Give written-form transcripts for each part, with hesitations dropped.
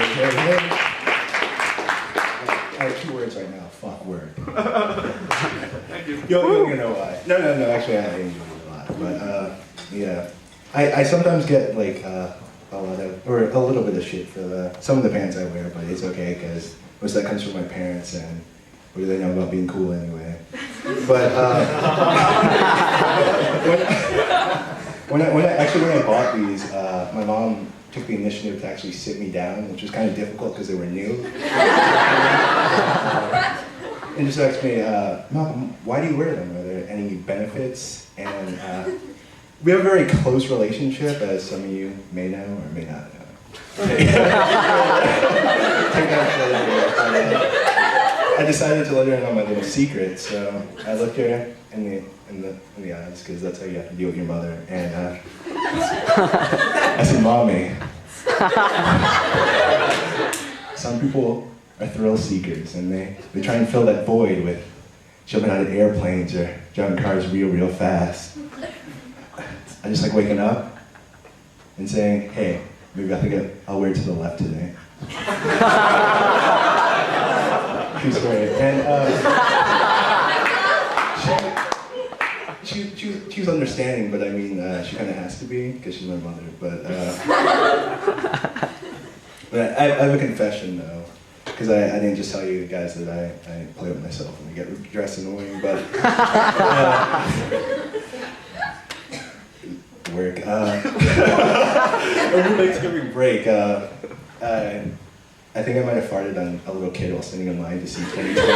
I have 2 words right now. Fuck word. Thank you. You're gonna know why. No. Actually, I enjoy it a lot. But yeah, I sometimes get like a little bit of shit for some of the pants I wear, but it's okay because most of that comes from my parents, and what do they know about being cool anyway? But when I bought these, my mom took the initiative to actually sit me down, which was kind of difficult because they were new. And just asked me, Mom, why do you wear them? Are there any benefits? And we have a very close relationship, as some of you may know or may not know. I decided to let her in on my little secret, so I looked her in the eyes, because that's how you have to deal with your mother, and I said, Mommy, some people are thrill seekers, and they try and fill that void with jumping out of airplanes or driving cars real fast. I just like waking up and saying, hey, maybe I'll wear it to the left today. True story. And she was understanding, but I mean, she kind of has to be, because she's my mother. But I have a confession, though, because I didn't just tell you guys that I play with myself and I get dressed annoying, but work. Over Thanksgiving break, I think I might have farted on a little kid while standing in line to see 2012.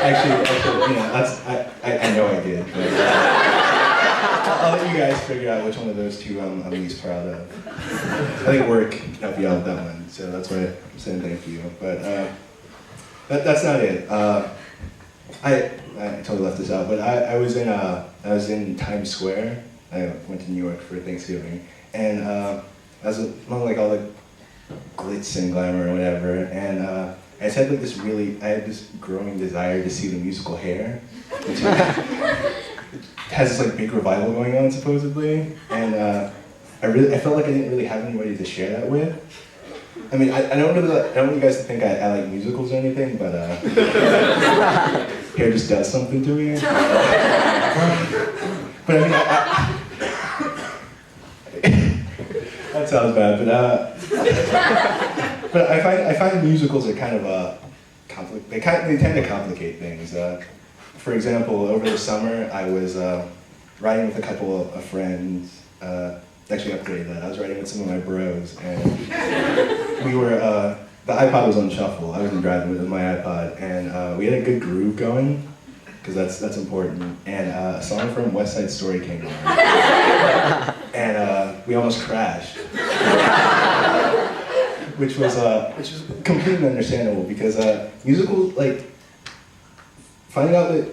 Actually, I know I did. But, I'll let you guys figure out which one of those 2 I'm least proud of. I think work helped you out with that one, so that's why I'm saying thank you. But that's not it. I totally left this out, but I was in Times Square. I went to New York for Thanksgiving, and I was among like all the glitz and glamour or whatever, and I just had like I had this growing desire to see the musical Hair, which has this like big revival going on supposedly, and I felt like I didn't really have anybody to share that with. I mean, I don't want you guys to think I like musicals or anything, but Hair just does something to me. But I mean, that sounds bad, but I find musicals are kind of they tend to complicate things. For example, over the summer, I was riding with a couple of friends. Actually, upgraded that. I was riding with some of my bros, and we were. The iPod was on shuffle. I wasn't driving with my iPod, and we had a good groove going, because that's important. And a song from West Side Story came on, and we almost crashed, which was completely understandable, because musicals, like, finding out that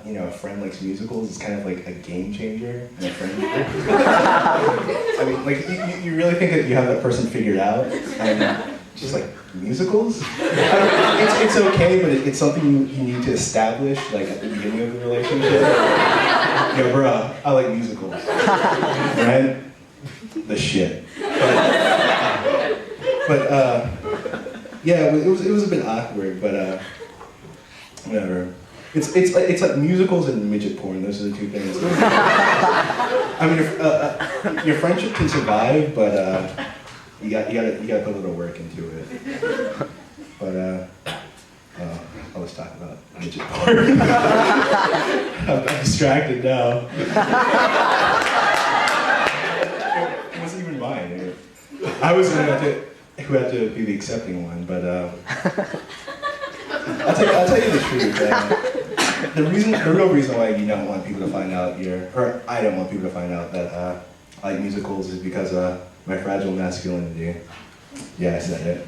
a friend likes musicals is kind of like a game changer in a friendship. I mean, like, you really think that you have that person figured out, and just like, musicals? It's okay, but it's something you need to establish, like, at the beginning of the relationship. Yo, bro, I like musicals. Right? The shit. But yeah, it was a bit awkward, but whatever. It's like musicals and midget porn. Those are the 2 things. I mean, your friendship can survive, but you gotta put a little work into it. But I'll just talk about midget porn. I'm distracted now. It wasn't even mine. I was the one who had to be the accepting one, but I'll tell you the truth. The real reason why you don't want people to find out I don't want people to find out that I like musicals is because my fragile masculinity. Yeah, I said it.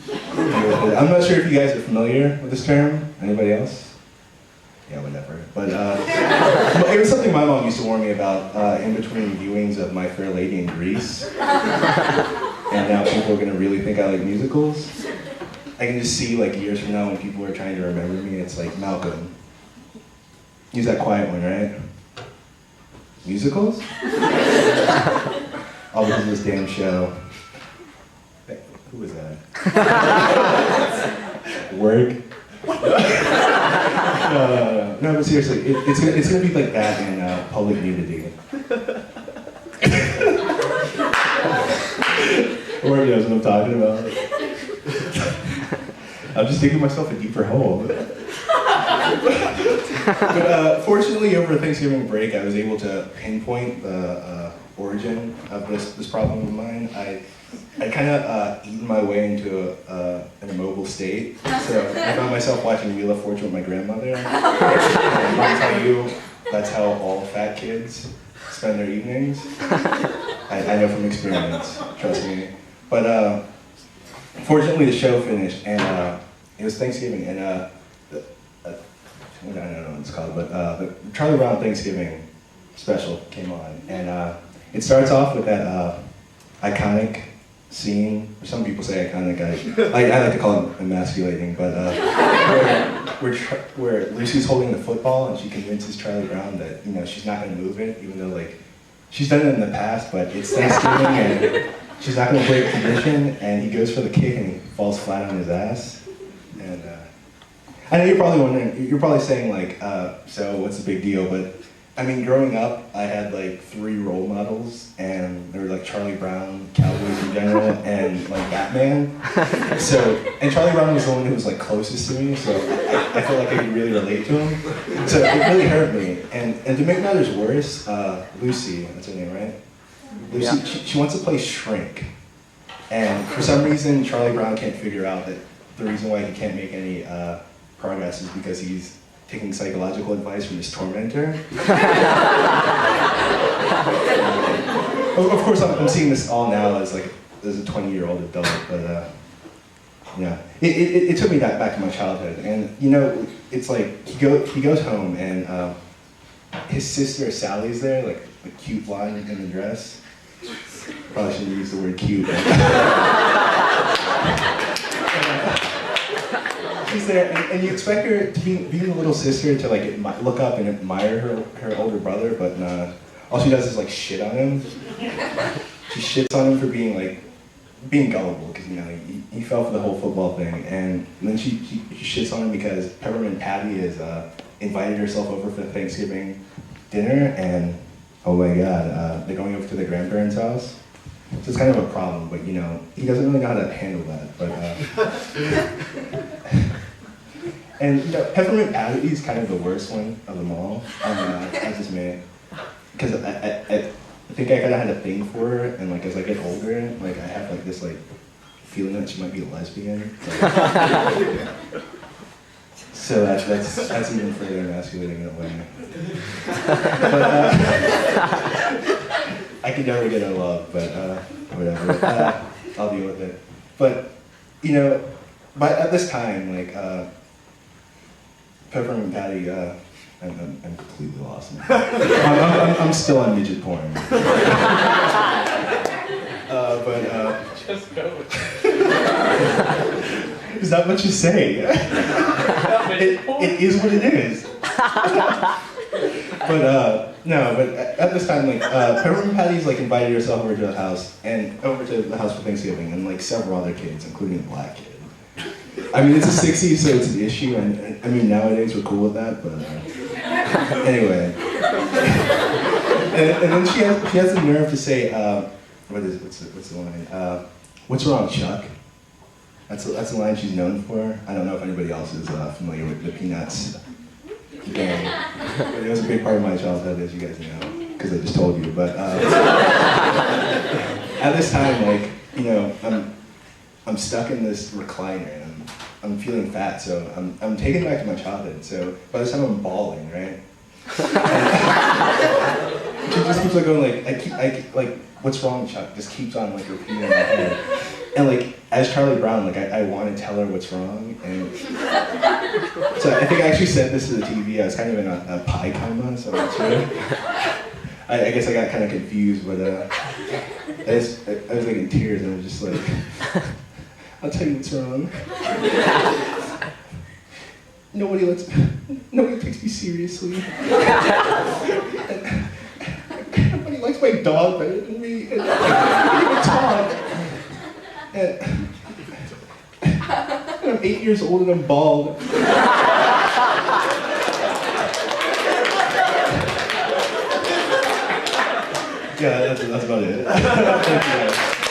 I'm not sure if you guys are familiar with this term. Anybody else? Yeah, whatever. But it was something my mom used to warn me about in between viewings of My Fair Lady in Greece. And now people are gonna really think I like musicals. I can just see, like, years from now when people are trying to remember me, it's like, Malcolm, use that quiet one, right? Musicals? All because of this damn show. Who was that? Work? No, but seriously, it's gonna be like that in public nudity. Or knows what I'm talking about. I'm just digging myself a deeper hole. But fortunately, over Thanksgiving break, I was able to pinpoint the origin of this problem of mine. I kind of eaten my way into an immobile state. So I found myself watching Wheel of Fortune with my grandmother. And I can tell you, that's how all fat kids spend their evenings. I know from experience, trust me. But fortunately, the show finished, and it was Thanksgiving, and I don't know what it's called, but the Charlie Brown Thanksgiving special came on, and it starts off with that iconic scene, or some people say iconic, I like to call it emasculating, but where Lucy's holding the football and she convinces Charlie Brown that, you know, she's not going to move it, even though, like, she's done it in the past, but it's Thanksgiving and she's not going to break tradition, and he goes for the kick and he falls flat on his ass. And I know you're probably wondering, you're probably saying like, so what's the big deal? But I mean, growing up, I had like 3 role models, and they were like Charlie Brown, Cowboys in general, and like Batman. So, and Charlie Brown was the one who was like closest to me, so I felt like I could really relate to him. So it really hurt me. And to make matters worse, Lucy, that's her name, right? Lucy, yeah. She wants to play shrink. And for some reason, Charlie Brown can't figure out that the reason why he can't make any progress is because he's taking psychological advice from his tormentor. Of course, I'm seeing this all now as a 20-year-old adult, but yeah, it took me back to my childhood, and you know, it's like he goes home and his sister Sally's there, like the cute blonde in the dress. Probably shouldn't use the word cute. She's there, and you expect her to be the little sister to like look up and admire her older brother, but all she does is like shit on him. She shits on him for being gullible, because you know he fell for the whole football thing, and then she shits on him because Peppermint Patty has invited herself over for Thanksgiving dinner, and oh my God, they're going over to their grandparents' house. So it's kind of a problem, but you know, he doesn't really know how to handle that. But and you know, Peppermint Patty is kind of the worst one of them all. I just made, because I think I kind of had a thing for her, and like as I get older, like I have like this like feeling that she might be a lesbian. So that's even further emasculating in a way. But I could never get a love, but whatever. I'll deal with it. But you know, at this time, like Peppermint Patty, I'm completely lost. I'm still on midget porn. Just go. Is that what you say? It is what it is. But no, but at this time, like Peppermint Patty's like invited herself over to the house for Thanksgiving, and like several other kids, including a black kid. I mean, it's the '60s, so it's an issue, and I mean nowadays we're cool with that, but anyway. And then she has the nerve to say, what's the line? What's wrong, Chuck? That's the line she's known for. I don't know if anybody else is familiar with the Peanuts gang. But it was a big part of my childhood, as you guys know, because I just told you. But at this time, like, you know, I'm stuck in this recliner, and I'm feeling fat, so I'm taken back to my childhood. So by this time, I'm bawling, right? She just keeps like going like, what's wrong, Chuck? Just keeps on like repeating in my head. And like, as Charlie Brown, like I want to tell her what's wrong, and so I think I actually said this to the TV. I was kind of in a pie coma, so I'm not sure. I guess I got kind of confused, but I was like in tears, and I was just like, I'll tell you what's wrong. Nobody takes me seriously. Nobody likes my dog better than me. And I can't even talk. And 8 years old and I'm bald. Yeah, that's about it. Thank you guys.